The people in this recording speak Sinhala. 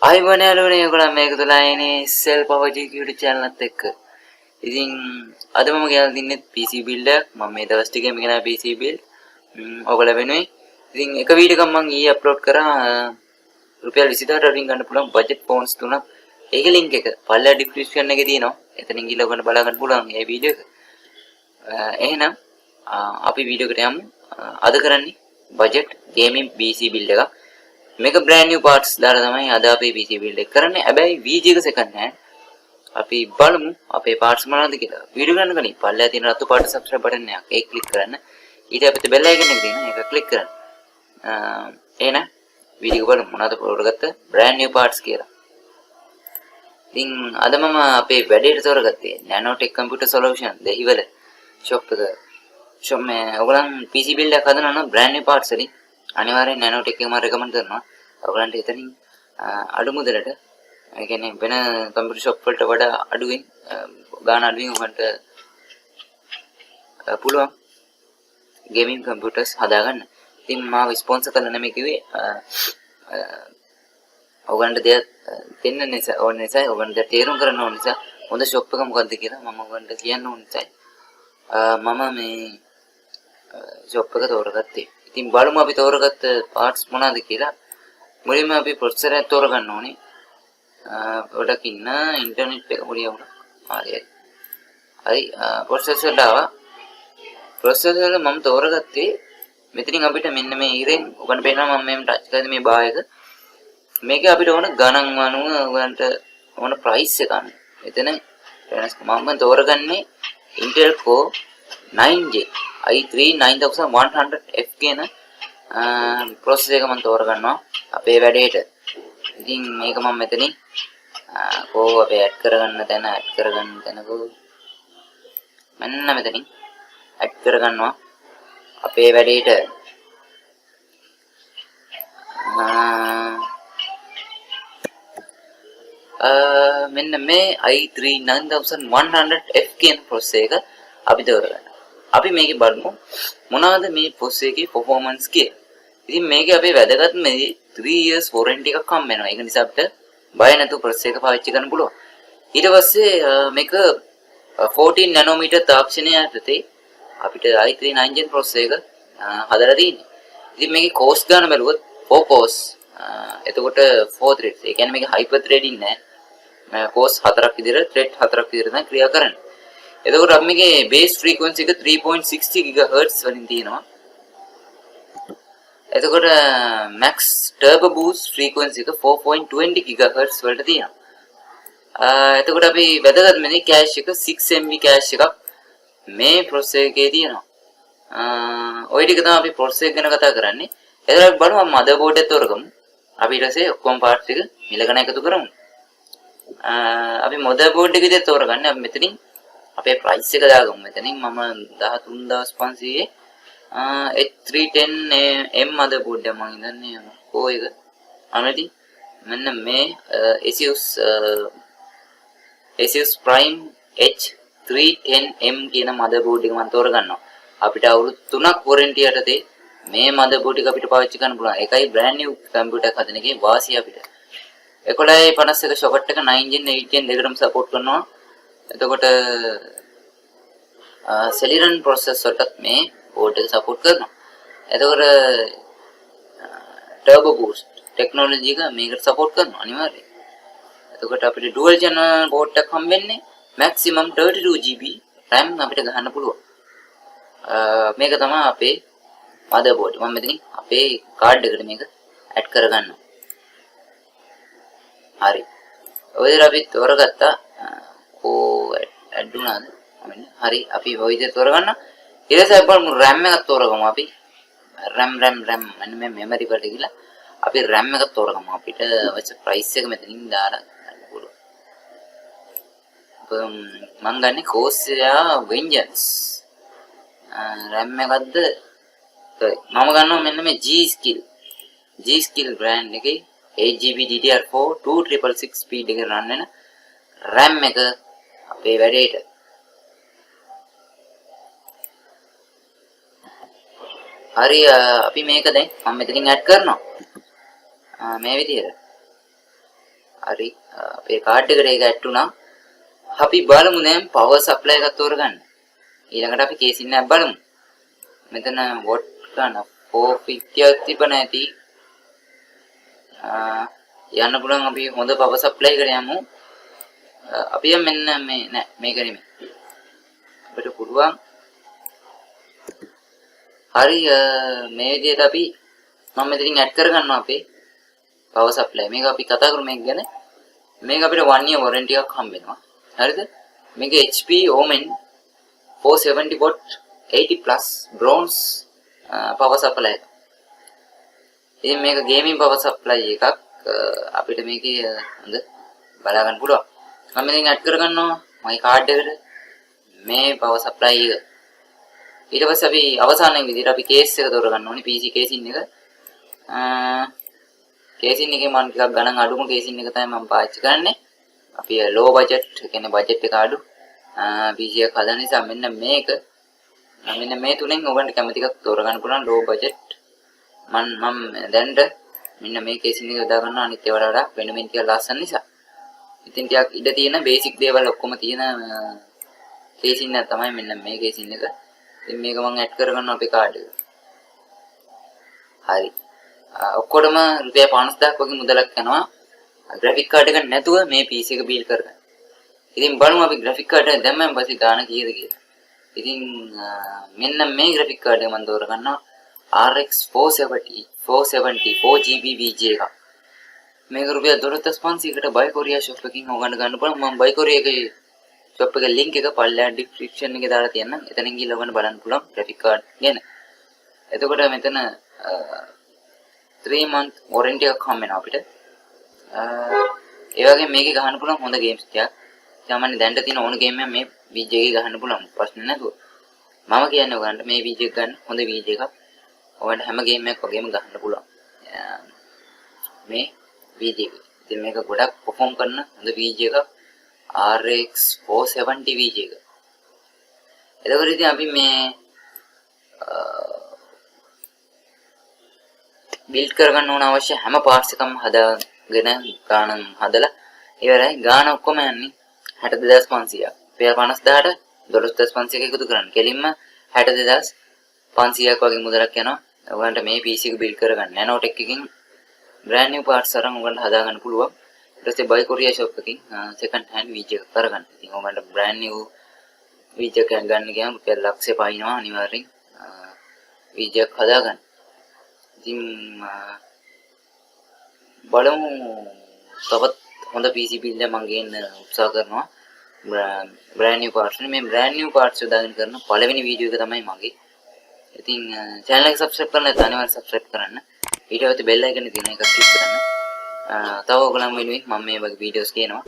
ආයිබෝන යාළුවනේ ඔයගොල්ලෝ මේක තුලා ඉන්නේ සෙල් පවර් YouTube channel එකත් එක්ක. ඉතින් අද මම ගෙනල්ලා තින්නේ PC build එකක්. මම මේ දවස් ටිකේම ගෙනා PC build. ඔයගොල්ලෝ වෙනුයි. ඉතින් එක වීඩියෝ එකක් මම ඊයේ අප්ලෝඩ් කරා රුපියල් 20000ට වලින් ගන්න පුළුවන් බජට් ෆෝන්ස් තුනක්. ඒකේ link එක පල්ලා description එකේ තියෙනවා. එතනින් ගිහලා ඔයගොල්ලෝ බලා ගන්න පුළුවන් මේ වීඩියෝ එක. එහෙනම් අපි වීඩියෝ එකට යමු. අද කරන්නේ බජට් ගේමින් PC build එකක්. මේක brand new parts දාලා තමයි අද අපි PC build එක කරන්නේ. හැබැයි VG එක second hand. අපි බලමු අපේ parts මොනවද කියලා. වීඩියෝ ගන්න කලින් පල්ලෙහා තියෙන රතු පාට subscribe button එකක් ඒක click කරන්න. ඊට අපිට bell icon එක තියෙනවා. ඒක click කරන්න. එහෙනම් වීඩියෝ බලමු මොනවද තෝරගත්ත brand new parts කියලා. ඉතින් අද මම අපේ වැඩේට තෝරගත්තේ nanotech computer solution Dehiwala shop එක. shop මේ ඔයගලන් PC build එකක් හදනවා නම් brand new parts වලින් අනිවාර්යෙන් nanotech එක මම recommend කරනවා. ඔයගලන්ට එතනින් අඩු මුදලට ඒ කියන්නේ වෙන කම්පියුටර් ෂොප් වලට වඩා අඩුවෙන් ගාන අඩුවෙන් ඔයගලන්ට පුළුවන් ගේමින් කම්පියුටර්ස් හදාගන්න. ඉතින් මාව ස්පොන්සර් කරලා නෙමෙයි කිව්වේ ඔයගලන්ට දෙයක් දෙන්න නිසා ඕන නිසා ඔයගලන්ට තේරුම් කරන්න ඕන නිසා හොඳ ෂොප් එක මොකද්ද කියලා මම ඔයගලන්ට කියන්න ඕන නිසා මම මේ ෂොප් එක තෝරගත්තේ. ඉතින් බලමු අපි තෝරගත්ත පාර්ට්ස් මොනවාද කියලා. මුලින්ම අපි ප්‍රොසෙසර් එක තෝරගන්න ඕනේ. පොඩක් ඉන්න ඉන්ටර්නෙට් එක පොඩි වුණා. හරි ප්‍රොසෙසර් දාවා. ප්‍රොසෙසර් එක මම තෝරගත්තේ මෙතනින් අපිට මෙන්න මේ ඉරෙන් ඔබට පේනවා මම මෙහෙම ටච් කරද්දි මේ බාර් එක මේකේ අපිට ඕන ගණන් වනුව ඔයගලන්ට ඕන ප්‍රයිස් එක ගන්න. එතන මම තෝරගන්නේ Intel Core 9J i3 9100F කියන ප්‍රොසෙසර් එක මම තෝරගන්නවා අපේ වැඩේට. ඉතින් මේක මම මෙතනින් අපේ ඇඩ් කරගන්න තැනකෝ මෙන්න මෙතනින් ඇඩ් කරගන්නවා අපේ වැඩේට. මෙන්න මේ i3 9100F කියන ප්‍රොසෙසර් එක අපි තෝරගන්නවා. අපි මේකේ බලමු මොනවාද මේ ප්‍රොසෙසර් එකේ performance කියලා. ඉතින් මේකේ අපේ වැදගත් මේ 3 years warranty එකක් හම්බ වෙනවා. ඒක නිසා අපිට බය නැතුව ප්‍රොසෙසර් එක පාවිච්චි කරන්න පුළුවන්. ඊට පස්සේ මේක 14 nanometer තාක්ෂණය යටතේ අපිට i3 9 gen ප්‍රොසෙසර් එක හදලා තියෙන්නේ. ඉතින් මේකේ කෝස් ගන්න බැලුවොත් 4 කෝස් එතකොට 4 threads. ඒ කියන්නේ මේක hyper threading නෑ. කෝස් 4ක් විදිහට thread 4ක් විදිහට තමයි ක්‍රියා කරන්නේ. එතකොට අපි මේකේ base frequency එක 3.60 GHz වලින් තියෙනවා. එතකොට max turbo boost frequency එක 4.20 GHz වලට තියෙනවා. එතකොට අපි වැදගත් මේ cache එක 6 MB cache එකක් මේ processor එකේ තියෙනවා. ওই ටික තමයි අපි processor ගැන කතා කරන්නේ. එතකොට අපි බලමු motherboard එක තෝරගමු. අපි ඊට පස්සේ ඔක්කොම parts ටික මිලගෙන එකතු කරමු. අපි motherboard එක විදිහට තෝරගන්නේ අපි මෙතනින් අපේ price එක දාගමු. මෙතනින් මම 13500 H310M motherboard එක මම ඉඳන්නේ කො එක අනේටි මෙන්න මේ Asus Prime H310M කියන motherboard එක මම තෝරගන්නවා. අපිට අවුරුදු 3ක් warranty යටතේ මේ motherboard එක අපිට පාවිච්චි කරන්න පුළුවන්. ඒකයි brand new computer එකක් හදන එකේ වාසිය අපිට. 1151 socket එක 9 gen 8 gen දෙකටම support කරනවා. එතකොට Celeron processor එකත් මේ board එක support කරනවා. එතකොට turbo boost technology එක මේකට support කරනවා අනිවාර්යයෙන්. එතකොට අපිට dual channel board එකක් හම්බෙන්නේ maximum 32GB RAM අපිට ගන්න පුළුවන්. මේක තමයි අපේ motherboard. මම මෙතනින් අපේ card එකට මේක add කරගන්නවා. හරි. ඔය විදිහට අපි තෝරගත්තා. add වුණාද? හරි අපි ඔය විදිහට තෝරගන්න. ඊට පස්සේ අපි බලමු RAM එකක් තෝරගමු අපි. RAM මෙන්න මේ memory වලට ගිහලා අපි RAM එකක් තෝරගමු. අපිට අවශ්‍ය price එක මෙතනින් දාලා ගන්න පුළුවන්. මම ගන්නේ Corsair Vengeance. RAM එකක්ද? මම ගන්නවා මෙන්න මේ G skill brand එකේ 8GB DDR4 2666 speed එක run වෙන RAM එක අපේ වැඩේට. හරි අපි මේක දැන් මම මෙතනින් ඇඩ් කරනවා. මේ විදිහට හරි අපේ කාඩ් එකට ඒක ඇඩ් වුණා. අපි බලමු දැන් power supply එකක් තෝරගන්න. ඊළඟට අපි කේසින් එකක් බලමු. මෙතන watt ගන්න 450ක් තිබ්බ නැති. යන්න පුළුවන් අපි හොඳ power supply එකට යමු. අපි මෙන්න මේ නෑ මේක නෙමෙයි. අපිට පුළුවන් හරි මේ විදිහට අපි මම මෙතනින් ඇඩ් කරගන්නවා අපේ power supply. මේක අපි කතා කරමු මේක ගැන. මේක අපිට 1 year warranty එකක් හම්බ වෙනවා. හරිද? මේක HP Omen 470 watt 80 plus bronze power supply එක. ඉතින් මේක gaming power supply එකක්. අපිට මේකේ හොඳ බලා ගන්න පුළුවන්. මම මෙතනින් ඇඩ් කරගන්නවා මගේ කාඩ් එකට මේ power supply එක. ඊට පස්සේ අපි අවසානයේ විදිහට අපි කේස් එක තෝරගන්න ඕනේ PC කේසින් එක. කේසින් එකේ මම ටිකක් ගණන් අඩුම කේසින් එක තමයි මම පාවිච්චි කරන්නේ. අපි low budget කියන්නේ budget එක අඩු PC එක හදන නිසා මෙන්න මේක මෙන්න මේ තුනෙන් ඔයගොල්ලන්ට කැමති එකක් තෝරගන්න පුළුවන් low budget. මම දැන්ට මෙන්න මේ කේසින් එක යොදා ගන්නවා අනිත් ඒවාට වඩා වෙනමින් ටිකක් ලස්සන නිසා. ඉතින් ටිකක් ඉඩ තියෙන බේසික් දේවල් ඔක්කොම තියෙන කේසින් එක තමයි මෙන්න මේ කේසින් එක. ඉතින් මේක මම ඇඩ් කරගන්නවා අපේ කාඩ් එකට. හරි. ඔක්කොටම රුපියල් 50000ක් වගේ මුදලක් යනවා ග්‍රැෆික් කාඩ් එක නැතුව මේ PC එක බිල්ඩ් කරගන්න. ඉතින් බලමු අපි ග්‍රැෆික් කාඩ් එක දැම්මම පස්සේ ගාණ කීයද කියලා. ඉතින් මෙන්න මේ ග්‍රැෆික් කාඩ් එක මම තෝරගන්නවා RX 470 4GB VGA එකක්. මේක රුපියල් 12500කට බයි කොරියා shop එකකින් ඕගන්න ගන්න පුළුවන්. මම බයි කොරියා එකේ shop එකේ link එක පල්ලෙහා description එකේ දාලා තියන්නම්. එතනින් ගිහලා ඔයගොල්ලෝ බලන්න පුළුවන් graphic card ගැන. එතකොට මෙතන 3 month warranty එකක් හම්බ වෙනවා අපිට. ඒ වගේම මේකේ ගහන්න පුළුවන් හොඳ games ටිකක්. සාමාන්‍ය දැන්ට තියෙන ඕන game එක මේ VGA එකේ ගහන්න පුළුවන් ප්‍රශ්න නැතුව. මම කියන්නේ ඔයගොල්ලන්ට මේ VGA එක ගන්න හොඳ VGA එකක්. ඔයාලට හැම game එකක් වගේම ගහන්න පුළුවන්. මේ VGA එක. ඉතින් මේක ගොඩක් perform කරන හොඳ VGA එකක්. RX 470 VGA එක. එතකොට ඉතින් අපි මේ බිල්ඩ් කරගන්න ඕන අවශ්‍ය හැම පාර්ට්ස් එකක්ම හදාගෙන ගානන් හදලා ඉවරයි. ගාන ඔක්කොම යන්නේ 62500ක්. රුපියල් 50000ට 12500ක එකතු කරන්න. කෙලින්ම 62500ක් වගේ මුදලක් යනවා. ඔයගොල්ලන්ට මේ PC එක බිල්ඩ් කරගන්න. Nanotech එකකින් brand new parts අරන් ඔයගොල්ලන්ට හදාගන්න පුළුවන්. ඊට පස්සේ buy korea shop එකකින් second hand VGA එක කරගන්න. ඉතින් ඔයගොල්ලන්ට brand new VGA එකක් ගන්න ගියාම රුපියල් ලක්ෂය පයින්නවා අනිවාර්යෙන් VGA එකක් හදාගන්න. ඉතින් බලමු තවත් හොඳ PC build එක මම ගේන්න උත්සාහ කරනවා. brand new parts මේ brand new parts යොදාගෙන කරන පළවෙනි වීඩියෝ එක තමයි මගේ. ඉතින් channel එක subscribe කරන්න නැත්නම් අනිවාර්යෙන් subscribe කරන්න. ඊට පස්සේ bell icon එක තියෙන එක click කරන්න. තව ඔයගොල්ලන් වෙනුවෙන් මම මේ වගේ වීඩියෝස් කියනවා.